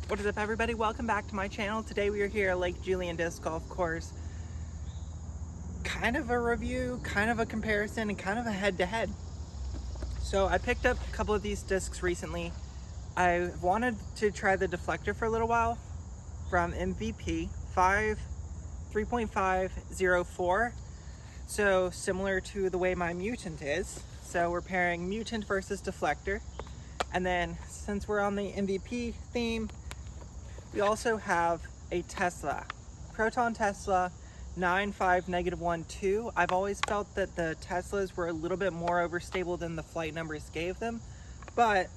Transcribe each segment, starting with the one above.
What is up, everybody? Welcome back to my channel. Today we are here at Lake Julian Disc Golf Course. Kind of a review, kind of a comparison, and kind of a head-to-head. So I picked up a couple of these discs recently. I wanted to try the Deflector for a little while from MVP 3.504. So similar to the way my Mutant is. So we're pairing Mutant versus Deflector. And then since we're on the MVP theme, we also have a Tesla, Proton Tesla 95-12. I've always felt that the Teslas were a little bit more overstable than the flight numbers gave them, but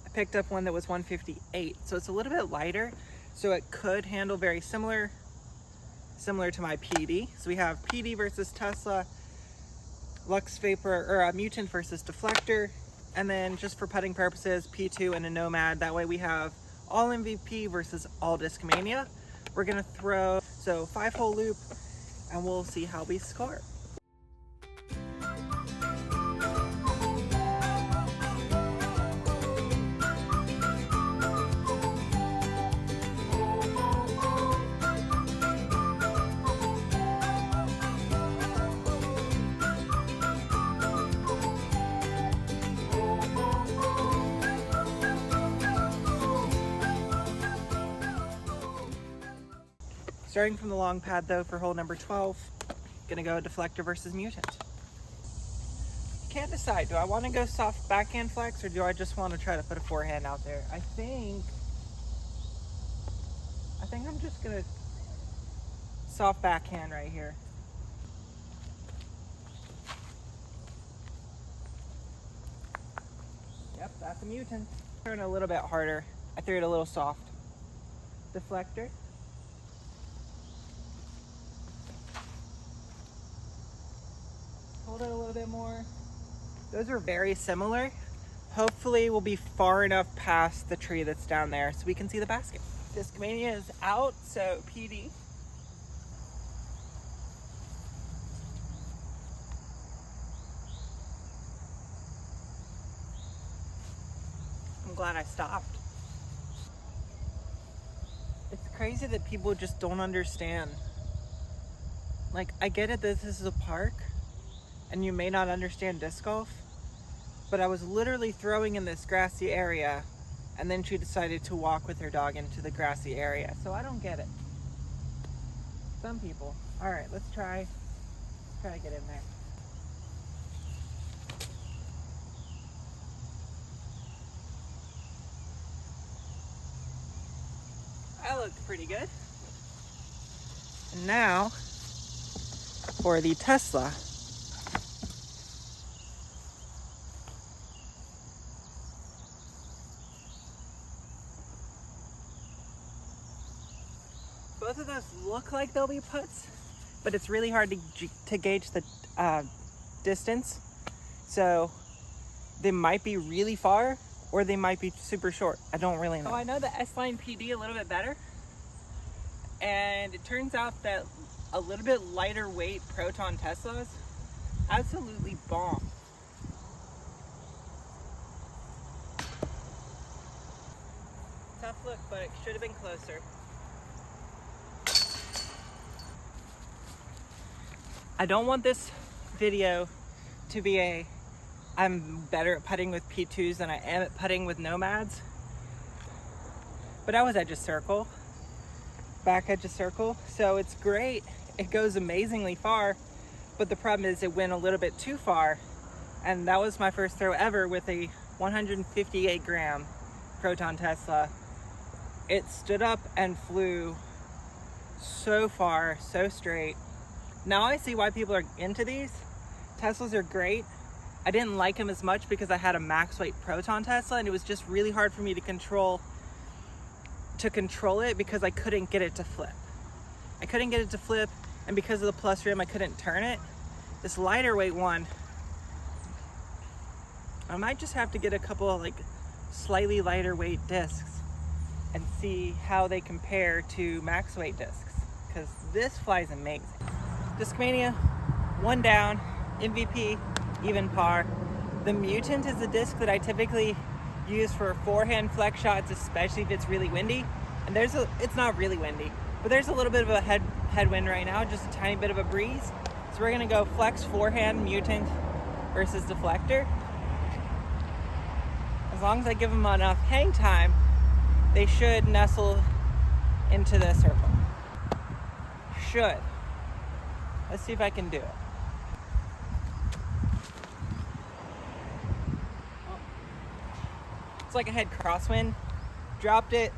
I picked up one that was 158, so it's a little bit lighter, so it could handle very similar to my PD. So we have PD versus Tesla, Lux Vapor, or Mutant versus Deflector, and then just for putting purposes, P2 and a Nomad. That way we have all MVP versus all Discmania. We're gonna throw 5-hole loop and we'll see how we score. Starting from the long pad though for hole number 12, gonna go Deflector versus Mutant. Can't decide, do I want to go soft backhand flex or do I just want to try to put a forehand out there? I think I'm just gonna soft backhand right here. Yep, that's a Mutant. Turn a little bit harder. I threw it a little soft. Deflector. Hold it a little bit more. Those are very similar. Hopefully we'll be far enough past the tree that's down there so we can see the basket. Discmania is out, so PD. I'm glad I stopped. It's crazy that people just don't understand. Like, I get it, this is a park, and you may not understand disc golf, but I was literally throwing in this grassy area and then she decided to walk with her dog into the grassy area. So I don't get it. Some people. All right, let's try to get in there. That looked pretty good. And now for the Tesla. Both of those look like they'll be putts, but it's really hard to gauge the distance. So they might be really far or they might be super short. I don't really know. So I know the S-Line PD a little bit better. And it turns out that a little bit lighter weight Proton Teslas absolutely bomb. Tough look, but it should have been closer. I don't want this video to be I'm better at putting with P2s than I am at putting with Nomads. But I was edge of circle, back edge of circle, so it's great. It goes amazingly far, but the problem is it went a little bit too far. And that was my first throw ever with a 158 gram Proton Tesla. It stood up and flew so far, so straight. Now I see why people are into these. Teslas are great. I didn't like them as much because I had a max weight Proton Tesla and it was just really hard for me to control it because I couldn't get it to flip. And because of the plus rim I couldn't turn it. This lighter weight one, I might just have to get a couple of like slightly lighter weight discs and see how they compare to max weight discs because this flies amazing. Discmania, one down, MVP, even par. The Mutant is a disc that I typically use for forehand flex shots, especially if it's really windy. And it's not really windy, but there's a little bit of a headwind right now, just a tiny bit of a breeze. So we're gonna go flex forehand mutant versus deflector. As long as I give them enough hang time, they should nestle into the circle. Should. Let's see if I can do it. It's like I had crosswind, dropped it,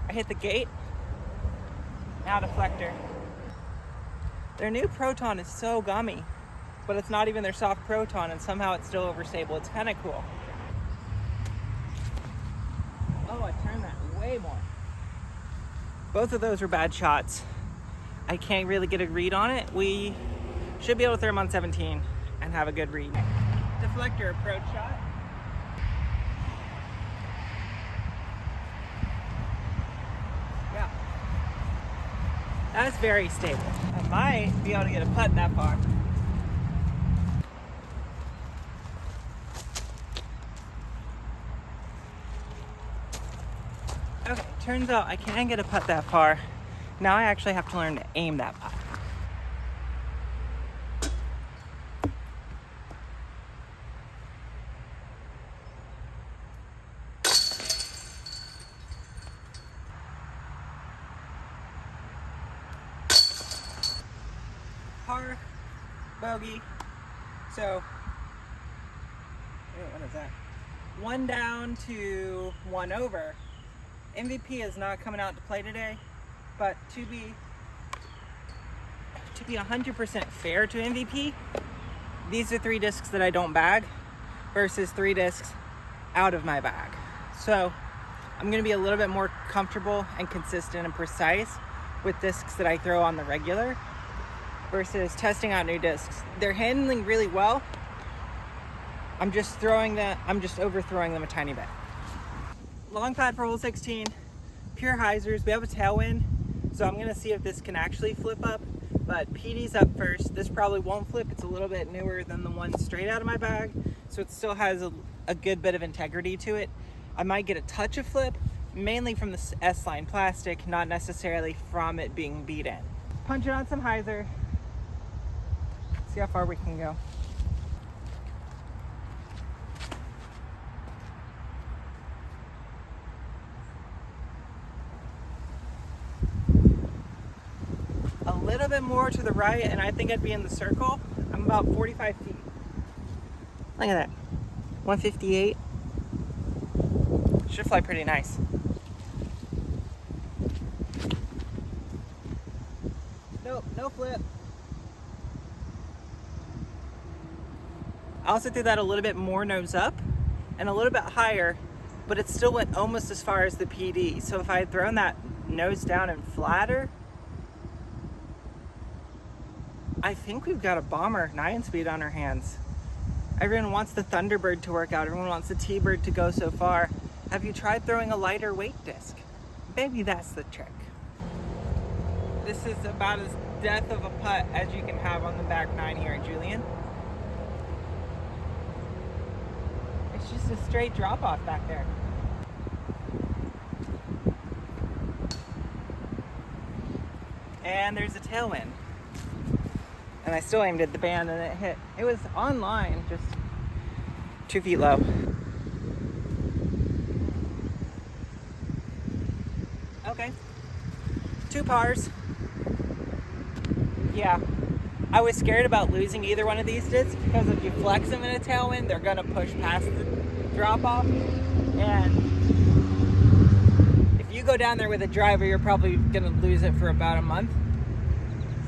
I hit the gate, now deflector. Their new Proton is so gummy, but it's not even their soft Proton, and somehow it's still overstable. It's kind of cool. Oh, I turned that way more. Both of those were bad shots. I can't really get a read on it. We should be able to throw them on 17 and have a good read. Deflector approach shot. Yeah. That's very stable. I might be able to get a putt that far. Okay, turns out I can get a putt that far. Now I actually have to learn to aim that putt. Par, bogey. So, what is that? 1 down to 1 over. MVP is not coming out to play today, but to be 100% fair to MVP, these are 3 discs that I don't bag versus 3 discs out of my bag. So I'm gonna be a little bit more comfortable and consistent and precise with discs that I throw on the regular versus testing out new discs. They're handling really well. I'm just overthrowing them a tiny bit. Long pad for hole 16, pure hyzers. We have a tailwind, so I'm gonna see if this can actually flip up, but PD's up first. This probably won't flip. It's a little bit newer than the one straight out of my bag, so it still has a good bit of integrity to it. I might get a touch of flip, mainly from the S-line plastic, not necessarily from it being beat in. Punch it on some hyzer. See how far we can go. A little bit more to the right, and I think I'd be in the circle. I'm about 45 feet. Look at that. 158. Should fly pretty nice. Nope, no flip. I also threw that a little bit more nose up and a little bit higher, but it still went almost as far as the PD. So if I had thrown that nose down and flatter, I think we've got a bomber 9-speed on our hands. Everyone wants the Thunderbird to work out. Everyone wants the T-Bird to go so far. Have you tried throwing a lighter weight disc? Maybe that's the trick. This is about as death of a putt as you can have on the back 9 here at Julian. It's just a straight drop off back there. And there's a tailwind. And I still aimed at the band and it hit. It was on line, just 2 feet low. Okay, 2 pars. Yeah, I was scared about losing either one of these discs because if you flex them in a tailwind, they're gonna push past the drop off. And if you go down there with a driver, you're probably gonna lose it for about a month.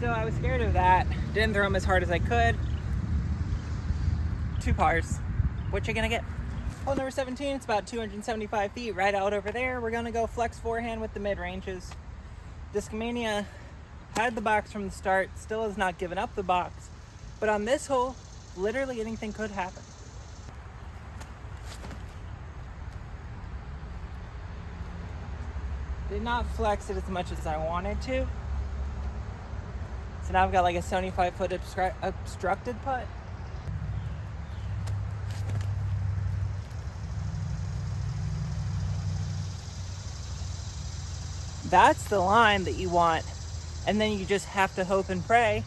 So I was scared of that. Didn't throw them as hard as I could. 2 pars. What you gonna get? Hole number 17, it's about 275 feet right out over there. We're gonna go flex forehand with the mid-ranges. Discmania had the box from the start, still has not given up the box. But on this hole, literally anything could happen. Did not flex it as much as I wanted to. So now I've got like a 75-foot obstructed putt. That's the line that you want. And then you just have to hope and pray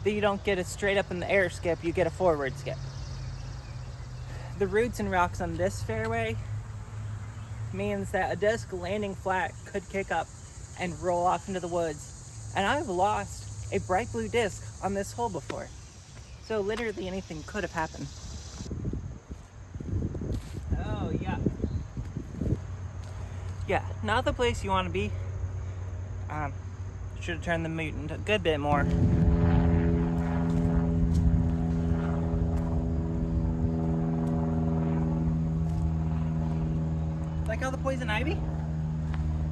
that you don't get a straight up in the air skip, you get a forward skip. The roots and rocks on this fairway means that a disc landing flat could kick up and roll off into the woods. And I've lost a bright blue disc on this hole before. So literally anything could have happened. Oh yeah. Yeah, not the place you want to be. Should have turned the mutant a good bit more. Like all the poison ivy?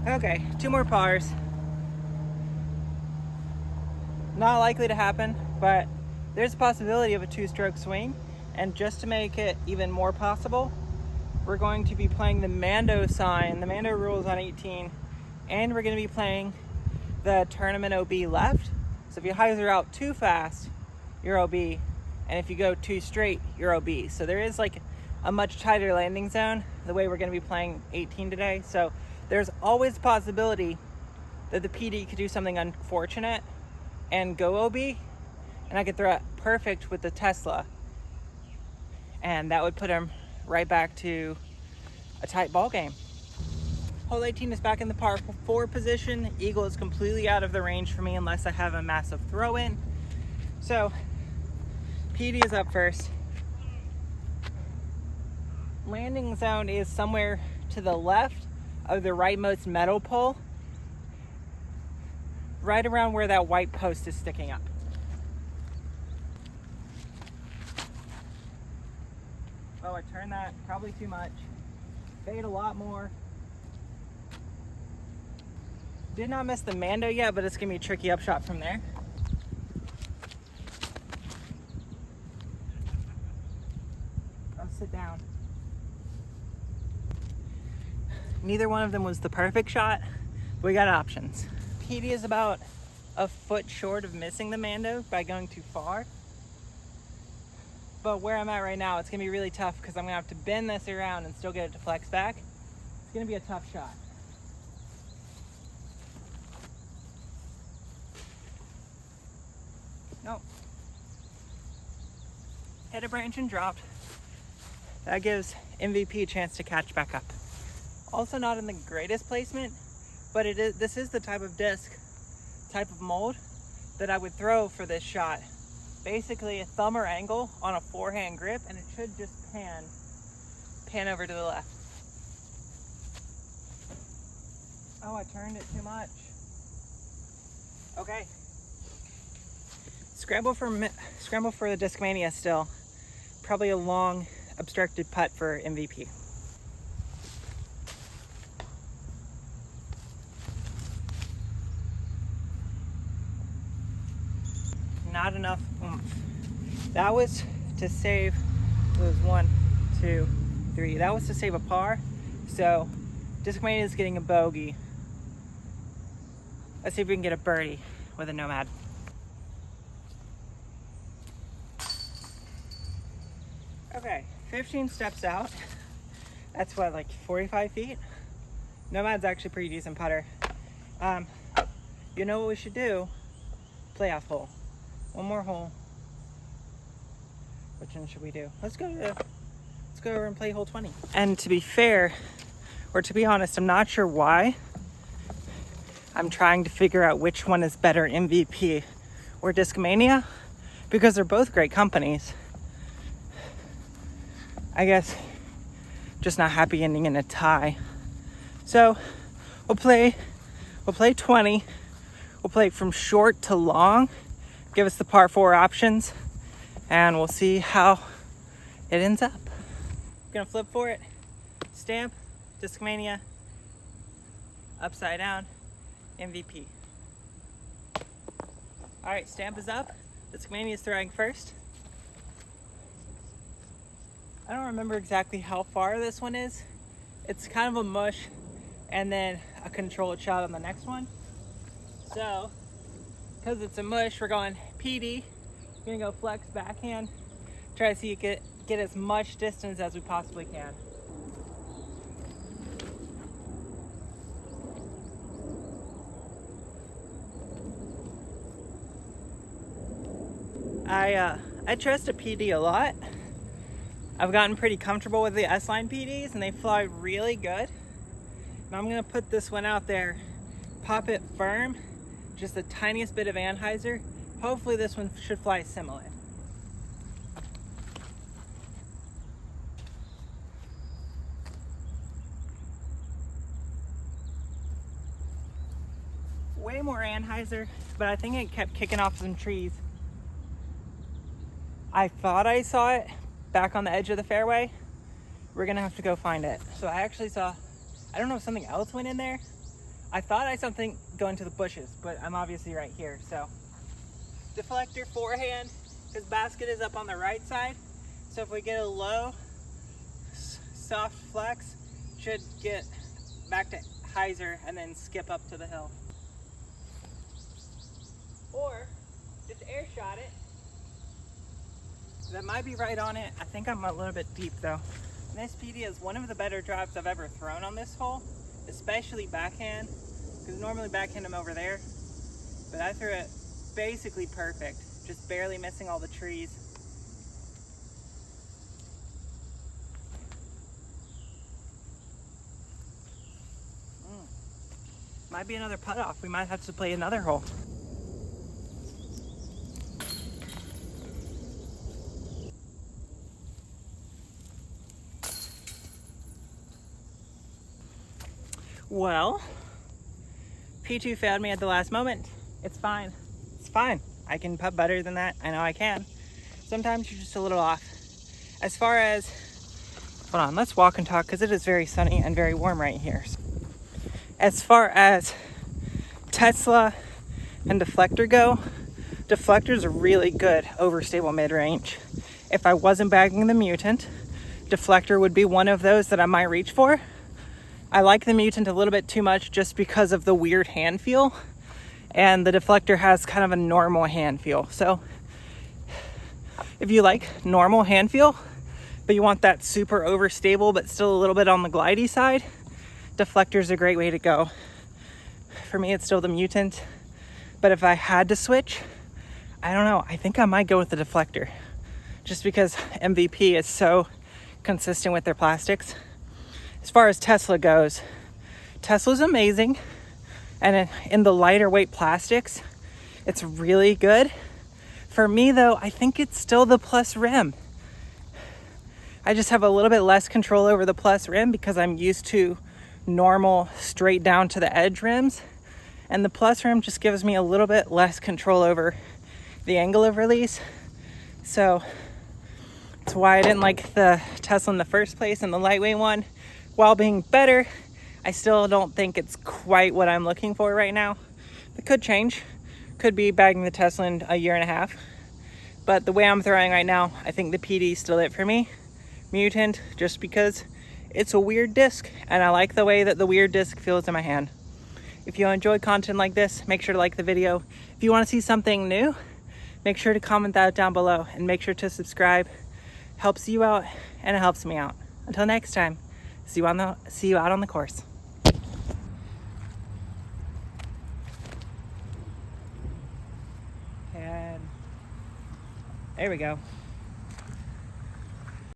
Okay, 2 more pars. Not likely to happen, but there's a possibility of a 2-stroke swing. And just to make it even more possible, we're going to be playing the Mando sign, the Mando rules on 18, and we're going to be playing the tournament OB left. So if you hyzer out too fast, you're OB, and if you go too straight, you're OB. So there is like a much tighter landing zone the way we're going to be playing 18 today. So there's always a possibility that the PD could do something unfortunate and go OB, and I could throw it perfect with the Tesla, and that would put him right back to a tight ball game. Hole 18 is back in the par 4 position. Eagle is completely out of the range for me unless I have a massive throw in. So PD is up first. Landing zone is somewhere to the left of the rightmost metal pole, right around where that white post is sticking up. Oh, I turned that probably too much. Fade a lot more. Did not miss the Mando yet, but it's gonna be a tricky upshot from there. I'll sit down. Neither one of them was the perfect shot, but we got options. PD is about a foot short of missing the Mando by going too far. But where I'm at right now, it's gonna be really tough because I'm gonna have to bend this around and still get it to flex back. It's gonna be a tough shot. Nope. Hit a branch and dropped. That gives MVP a chance to catch back up. Also not in the greatest placement, but this is the type of disc, type of mold that I would throw for this shot. Basically a thumb or angle on a forehand grip, and it should just pan over to the left. Oh, I turned it too much. Okay. Scramble for the Discmania still. Probably a long obstructed putt for MVP. Not enough oomph. That was to save, it was 1, 2, 3. That was to save a par. So Discmania is getting a bogey. Let's see if we can get a birdie with a Nomad. Okay, 15 steps out. That's what, like 45 feet? Nomad's actually a pretty decent putter. You know what we should do? Playoff hole. One more hole. Which one should we do? Let's go over and play hole 20. And to be fair, or to be honest, I'm not sure why. I'm trying to figure out which one is better, MVP or Discmania, because they're both great companies. I guess just not happy ending in a tie. So we'll play 20. We'll play from short to long. Give us the par 4 options, and we'll see how it ends up. I'm gonna flip for it. Stamp, Discmania, upside down, MVP. All right, stamp is up. Discmania is throwing first. I don't remember exactly how far this one is. It's kind of a mush and then a controlled shot on the next one. So, because it's a mush, we're going PD. We're gonna go flex backhand. Try to see you get as much distance as we possibly can. I trust a PD a lot. I've gotten pretty comfortable with the S-Line PDs and they fly really good. And I'm gonna put this one out there, pop it firm, just the tiniest bit of anhyzer. Hopefully this one should fly similar. Way more anhyzer, but I think it kept kicking off some trees. I thought I saw it back on the edge of the fairway. We're gonna have to go find it. So I actually saw, I don't know if something else went in there. I thought I saw something go into the bushes, but I'm obviously right here. So deflector forehand, his basket is up on the right side. So if we get a low, soft flex, should get back to hyzer and then skip up to the hill. Or just air shot it. That might be right on it. I think I'm a little bit deep though. And this PD is one of the better drives I've ever thrown on this hole, especially backhand, because normally backhand I'm over there. But I threw it basically perfect, just barely missing all the trees. Might be another putt off. We might have to play another hole. Well, P2 failed me at the last moment. It's fine. It's fine. I can putt better than that. I know I can. Sometimes you're just a little off. As far as, hold on, let's walk and talk because it is very sunny and very warm right here. As far as Tesla and Deflector go, Deflector's a really good overstable mid-range. If I wasn't bagging the Mutant, Deflector would be one of those that I might reach for. I like the Mutant a little bit too much just because of the weird hand feel, and the Deflector has kind of a normal hand feel. So if you like normal hand feel, but you want that super overstable but still a little bit on the glidey side, Deflector's a great way to go. For me, it's still the Mutant, but if I had to switch, I don't know, I think I might go with the Deflector just because MVP is so consistent with their plastics. As far as Tesla goes, Tesla's amazing, and in the lighter weight plastics, it's really good. For me though, I think it's still the Plus rim. I just have a little bit less control over the Plus rim because I'm used to normal straight down to the edge rims, and the Plus rim just gives me a little bit less control over the angle of release. So that's why I didn't like the Tesla in the first place, and the lightweight one, while being better, I still don't think it's quite what I'm looking for right now. It could change. Could be bagging the Tesla in a year and a half. But the way I'm throwing right now, I think the PD is still it for me. Mutant, just because it's a weird disc, and I like the way that the weird disc feels in my hand. If you enjoy content like this, make sure to like the video. If you want to see something new, make sure to comment that down below, and make sure to subscribe. Helps you out, and it helps me out. Until next time. See you out on the course. And there we go.